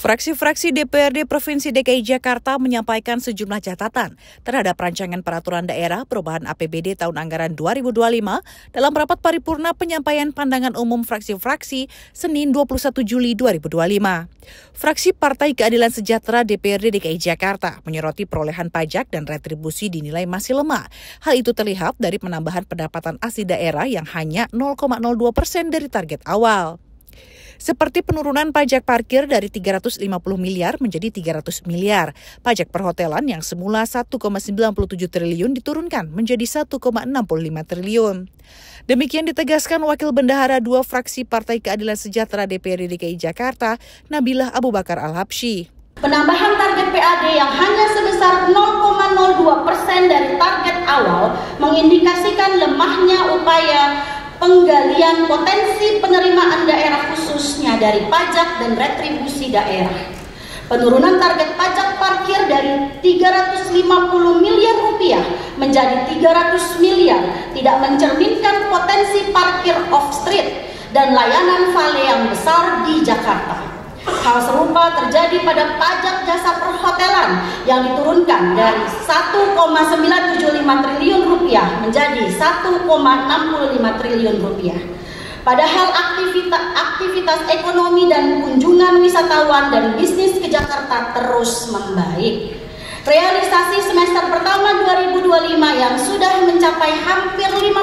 Fraksi-fraksi DPRD Provinsi DKI Jakarta menyampaikan sejumlah catatan terhadap rancangan peraturan daerah perubahan APBD tahun anggaran 2025 dalam rapat paripurna penyampaian pandangan umum fraksi-fraksi Senin 21 Juli 2025. Fraksi Partai Keadilan Sejahtera DPRD DKI Jakarta menyoroti perolehan pajak dan retribusi dinilai masih lemah. Hal itu terlihat dari penambahan pendapatan asli daerah yang hanya 0,02% dari target awal. Seperti penurunan pajak parkir dari 350 miliar menjadi 300 miliar. Pajak perhotelan yang semula 1,97 triliun diturunkan menjadi 1,65 triliun. Demikian ditegaskan Wakil Bendahara 2 fraksi Partai Keadilan Sejahtera DPRD DKI Jakarta, Nabilah Abu Bakar Al-Habsyi. Penambahan target PAD yang hanya sebesar 0,02% dari target awal mengindikasikan lemahnya upaya penggalian potensi penerimaan daerah khususnya dari pajak dan retribusi daerah. Penurunan target pajak parkir dari 350 miliar rupiah menjadi 300 miliar tidak mencerminkan potensi parkir off-street dan layanan vale yang besar di Jakarta. Hal serupa terjadi pada pajak jasa perhotelan yang diturunkan dari 1,975 triliun rupiah menjadi 1,65 triliun rupiah. Padahal aktivitas ekonomi dan kunjungan wisatawan dan bisnis ke Jakarta terus membaik. Realisasi semester pertama 2025 yang sudah mencapai hampir 50%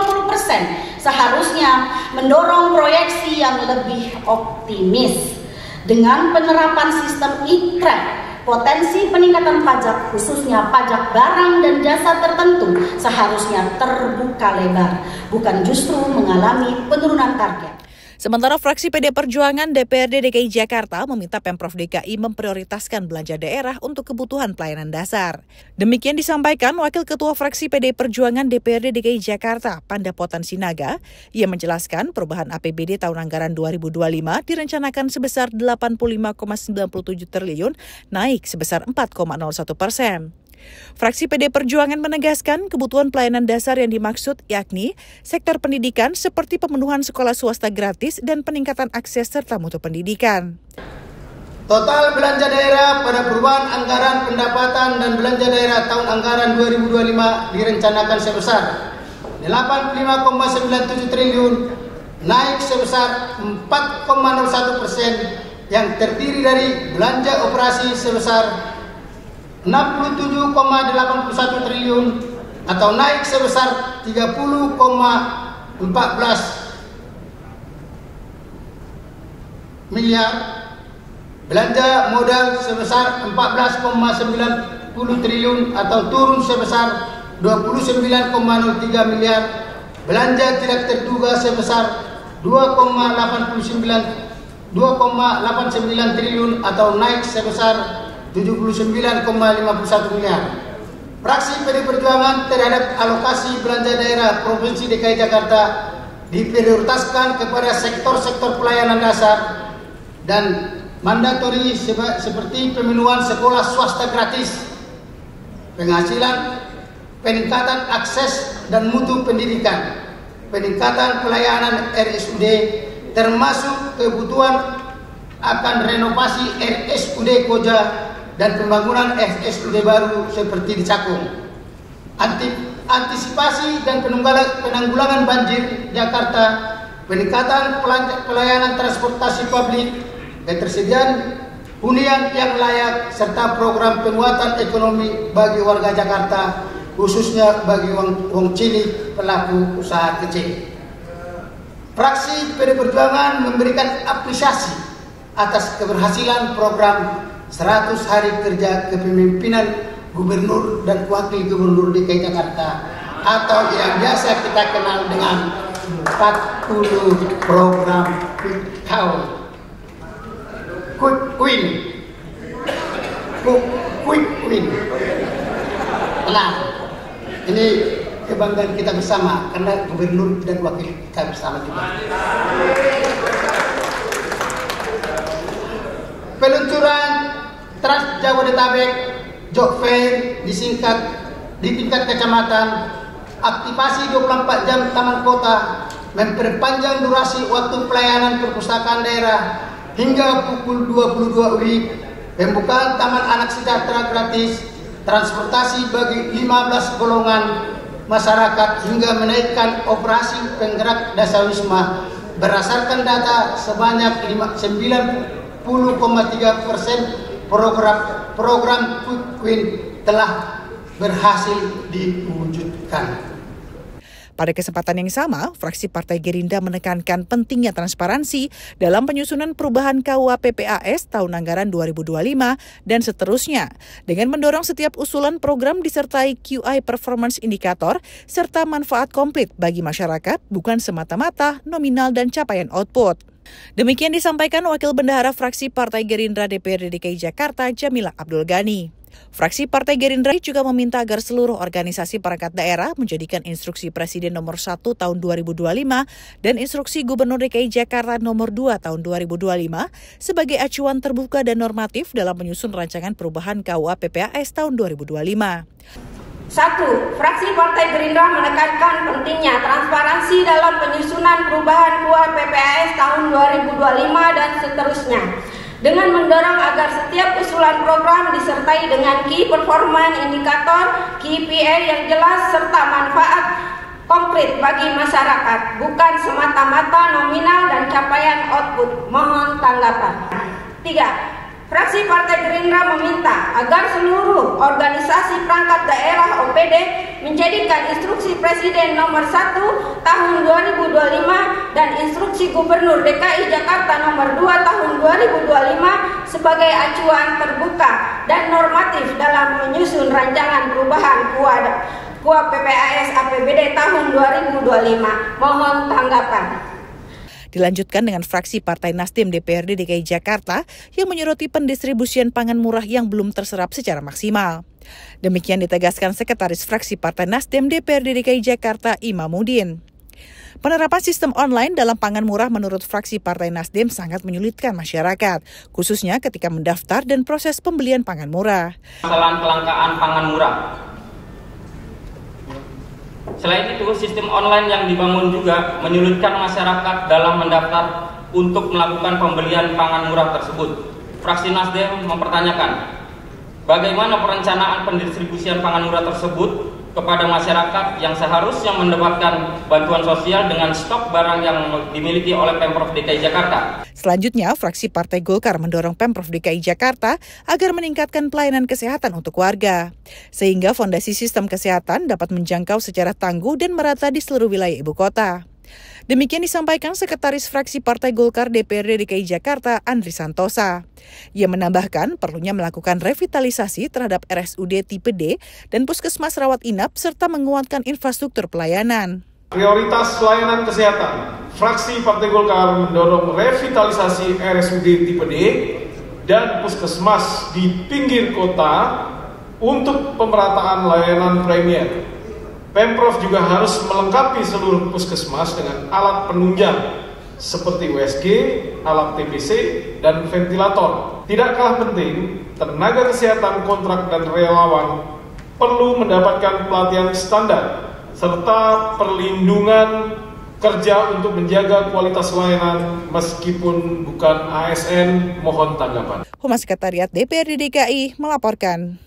seharusnya mendorong proyeksi yang lebih optimis. Dengan penerapan sistem e-trap, potensi peningkatan pajak khususnya pajak barang dan jasa tertentu seharusnya terbuka lebar, bukan justru mengalami penurunan target. Sementara fraksi PD Perjuangan DPRD DKI Jakarta meminta Pemprov DKI memprioritaskan belanja daerah untuk kebutuhan pelayanan dasar. Demikian disampaikan Wakil Ketua Fraksi PD Perjuangan DPRD DKI Jakarta, Pandapotan Sinaga. Ia menjelaskan perubahan APBD tahun anggaran 2025 direncanakan sebesar 85,97 triliun, naik sebesar 4,01%. Fraksi PD Perjuangan menegaskan kebutuhan pelayanan dasar yang dimaksud yakni sektor pendidikan seperti pemenuhan sekolah swasta gratis dan peningkatan akses serta mutu pendidikan. Total belanja daerah pada perubahan anggaran pendapatan dan belanja daerah tahun anggaran 2025 direncanakan sebesar 85,97 triliun, naik sebesar 4,01% yang terdiri dari belanja operasi sebesar 67,81 triliun atau naik sebesar 30,14 miliar, belanja modal sebesar 14,90 triliun atau turun sebesar 29,03 miliar, belanja tidak terduga sebesar 2,89 triliun atau naik sebesar 79,51 miliar. Fraksi PD Perjuangan terhadap alokasi belanja daerah Provinsi DKI Jakarta diprioritaskan kepada sektor-sektor pelayanan dasar dan mandatori seperti pemenuhan sekolah swasta gratis, penghasilan, peningkatan akses dan mutu pendidikan, peningkatan pelayanan RSUD termasuk kebutuhan akan renovasi RSUD Koja dan pembangunan FSUD baru seperti di Cakung. Antisipasi dan penanggulangan banjir Jakarta, peningkatan pelayanan transportasi publik, ketersediaan hunian yang layak, serta program penguatan ekonomi bagi warga Jakarta, khususnya bagi wong cilik pelaku usaha kecil. Fraksi PD Perjuangan memberikan apresiasi atas keberhasilan program 100 hari kerja kepemimpinan Gubernur dan Wakil Gubernur DKI Jakarta atau yang biasa kita kenal dengan 40 program Quick Win. Nah, ini kebanggaan kita bersama karena Gubernur dan Wakil kita bersama juga. Peluncuran Trans Jabodetabek Job Fair disingkat di tingkat kecamatan, aktivasi 24 jam taman kota, memperpanjang durasi waktu pelayanan perpustakaan daerah hingga pukul 22 WIB pembukaan Taman Anak Sejahtera gratis, transportasi bagi 15 golongan masyarakat hingga menaikkan operasi penggerak dasawisma berdasarkan data sebanyak 90,3% program Quick Win telah berhasil diwujudkan. Pada kesempatan yang sama, fraksi Partai Gerindra menekankan pentingnya transparansi dalam penyusunan perubahan KUA PPAS tahun anggaran 2025 dan seterusnya, dengan mendorong setiap usulan program disertai QI Performance Indicator serta manfaat komplit bagi masyarakat, bukan semata-mata nominal dan capaian output. Demikian disampaikan Wakil Bendahara Fraksi Partai Gerindra DPRD DKI Jakarta, Jamila Abdul Ghani. Fraksi Partai Gerindra juga meminta agar seluruh organisasi perangkat daerah menjadikan Instruksi Presiden Nomor 1 Tahun 2025 dan Instruksi Gubernur DKI Jakarta Nomor 2 Tahun 2025 sebagai acuan terbuka dan normatif dalam menyusun rancangan perubahan KUA PPAS tahun 2025. 1. Fraksi Partai Gerindra menekankan pentingnya transparansi dalam penyusunan perubahan KUA PPAS tahun 2025 dan seterusnya, dengan mendorong agar setiap usulan program disertai dengan Key Performance Indicator KPI yang jelas serta manfaat konkret bagi masyarakat, bukan semata-mata nominal dan capaian output. Mohon tanggapan. 3. Fraksi Partai Gerindra meminta agar seluruh organisasi perangkat daerah OPD menjadikan Instruksi Presiden Nomor 1 Tahun 2025 dan Instruksi Gubernur DKI Jakarta Nomor 2 Tahun 2025 sebagai acuan terbuka dan normatif dalam menyusun rancangan perubahan KUA PPAS APBD tahun 2025. Mohon tanggapan. Dilanjutkan dengan fraksi Partai Nasdem DPRD DKI Jakarta yang menyoroti pendistribusian pangan murah yang belum terserap secara maksimal. Demikian ditegaskan Sekretaris Fraksi Partai Nasdem DPRD DKI Jakarta Imamuddin. Penerapan sistem online dalam pangan murah menurut fraksi Partai Nasdem sangat menyulitkan masyarakat, khususnya ketika mendaftar dan proses pembelian pangan murah. Masalah kelangkaan pangan murah. Selain itu, sistem online yang dibangun juga menyulitkan masyarakat dalam mendaftar untuk melakukan pembelian pangan murah tersebut. Fraksi Nasdem mempertanyakan, bagaimana perencanaan pendistribusian pangan murah tersebut kepada masyarakat yang seharusnya mendapatkan bantuan sosial dengan stok barang yang dimiliki oleh Pemprov DKI Jakarta. Selanjutnya, fraksi Partai Golkar mendorong Pemprov DKI Jakarta agar meningkatkan pelayanan kesehatan untuk warga, sehingga fondasi sistem kesehatan dapat menjangkau secara tangguh dan merata di seluruh wilayah ibu kota. Demikian disampaikan Sekretaris Fraksi Partai Golkar DPRD DKI Jakarta, Andri Santosa. Ia menambahkan perlunya melakukan revitalisasi terhadap RSUD tipe D dan puskesmas rawat inap serta menguatkan infrastruktur pelayanan. Prioritas pelayanan kesehatan, Fraksi Partai Golkar mendorong revitalisasi RSUD tipe D dan puskesmas di pinggir kota untuk pemerataan layanan premier. Pemprov juga harus melengkapi seluruh puskesmas dengan alat penunjang seperti USG, alat TBC, dan ventilator. Tidak kalah penting, tenaga kesehatan kontrak dan relawan perlu mendapatkan pelatihan standar serta perlindungan kerja untuk menjaga kualitas layanan meskipun bukan ASN. Mohon tanggapan. Humas Sekretariat DPRD DKI melaporkan.